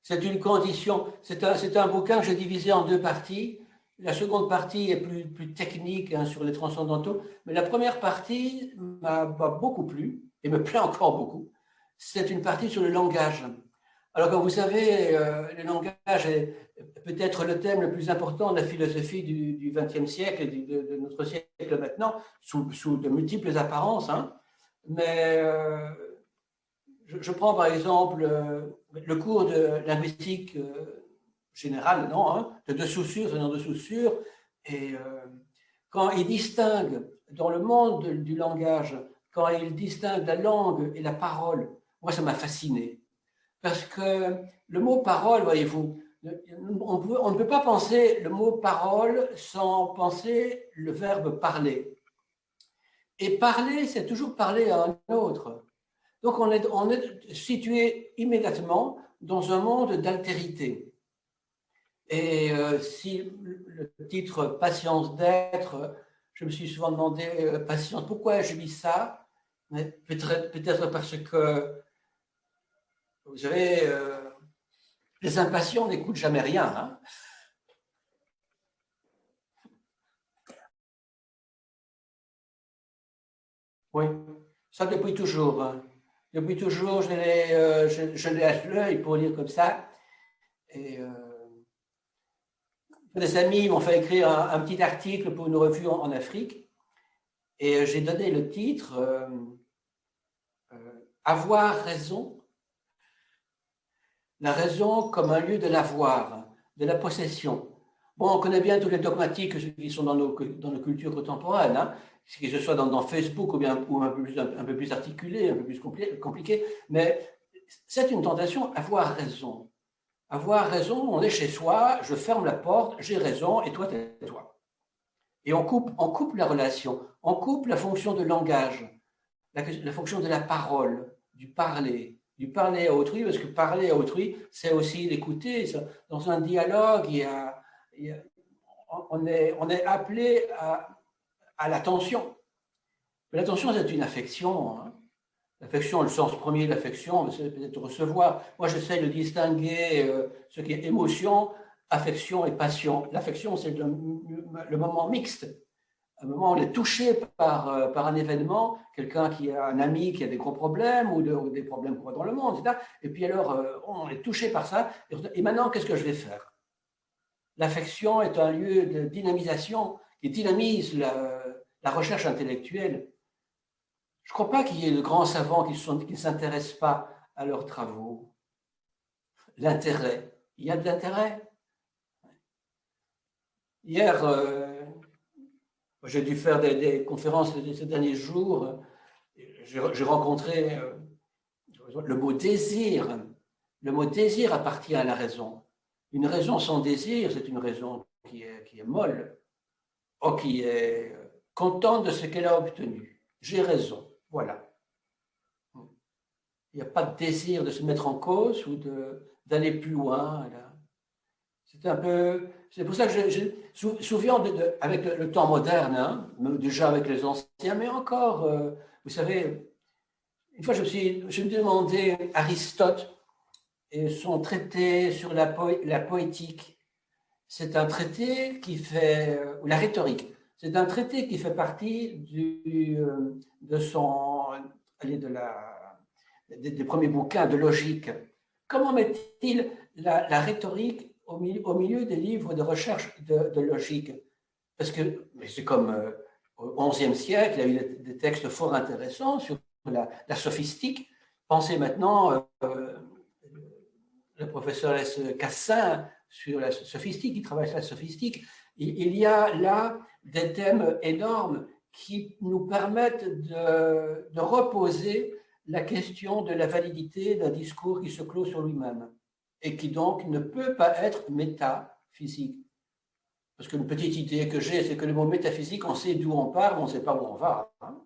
C'est une condition. C'est un bouquin que j'ai divisé en deux parties. La seconde partie est plus technique hein, sur les transcendantaux, mais la première partie m'a beaucoup plu et me plaît encore beaucoup. C'est une partie sur le langage. Alors, comme vous savez, le langage est peut-être le thème le plus important de la philosophie du XXe siècle et de notre siècle maintenant, sous de multiples apparences. Hein. Mais je prends par exemple le cours de linguistique générale, non, hein, de Saussure, venant de Saussure, et quand il distingue dans le monde du langage, quand il distingue la langue et la parole, moi ça m'a fasciné. Parce que le mot parole, voyez-vous, on ne peut pas penser le mot parole sans penser le verbe parler. Et parler, c'est toujours parler à un autre. Donc on est situé immédiatement dans un monde d'altérité. Et si le titre Patience d'être, je me suis souvent demandé, patience, pourquoi je vis ça? Peut-être parce que, vous savez, les impatients n'écoutent jamais rien. Hein. Oui, ça depuis toujours. Hein. Depuis toujours, je l'ai à l'œil pour lire comme ça. Et des amis m'ont fait écrire un petit article pour une revue en Afrique. Et j'ai donné le titre Avoir raison, la raison comme un lieu de l'avoir, de la possession. Bon, on connaît bien tous les dogmatiques qui sont dans nos cultures contemporaines, hein, que ce soit dans Facebook ou bien ou un peu plus articulé, un peu plus compliqué, mais c'est une tentation, avoir raison. Avoir raison, on est chez soi, je ferme la porte, j'ai raison, et toi, tais-toi. Et on coupe la relation, on coupe la fonction de langage, la fonction de la parole, du parler à autrui, parce que parler à autrui, c'est aussi l'écouter. Dans un dialogue, on est appelé à l'attention. L'attention, c'est une affection. Hein. L'affection, le sens premier de l'affection, c'est peut-être recevoir. Moi, j'essaie de distinguer ce qui est émotion, affection et passion. L'affection, c'est le moment mixte. À un moment, on est touché par un événement, quelqu'un qui a un ami qui a des gros problèmes ou des problèmes dans le monde, etc. Et puis alors, on est touché par ça. Et maintenant, qu'est-ce que je vais faire? L'affection est un lieu de dynamisation qui dynamise la recherche intellectuelle. Je ne crois pas qu'il y ait de grands savants qui ne s'intéressent pas à leurs travaux. L'intérêt. Il y a de l'intérêt. Hier, j'ai dû faire des conférences ces derniers jours. J'ai rencontré le mot désir. Le mot désir appartient à la raison. Une raison sans désir, c'est une raison qui est molle, ou qui est contente de ce qu'elle a obtenu. J'ai raison. Voilà. Il n'y a pas de désir de se mettre en cause ou d'aller plus loin. C'est pour ça que souvent, avec le temps moderne, hein, déjà avec les anciens, mais encore, vous savez, une fois je me demandé Aristote et son traité sur la poétique. C'est un traité qui fait, ou la rhétorique, c'est un traité qui fait partie des premiers bouquins de logique. Comment met-il la rhétorique au milieu des livres de recherche de logique? Parce que c'est comme au XIe siècle, il y a eu des textes fort intéressants sur la sophistique. Pensez maintenant, le professeur S. Cassin, sur la sophistique, il travaille sur la sophistique. Il y a là des thèmes énormes qui nous permettent de reposer la question de la validité d'un discours qui se clôt sur lui-même et qui donc ne peut pas être métaphysique. Parce qu'une petite idée que j'ai, c'est que le mot métaphysique, on sait d'où on part, mais on ne sait pas où on va. Hein.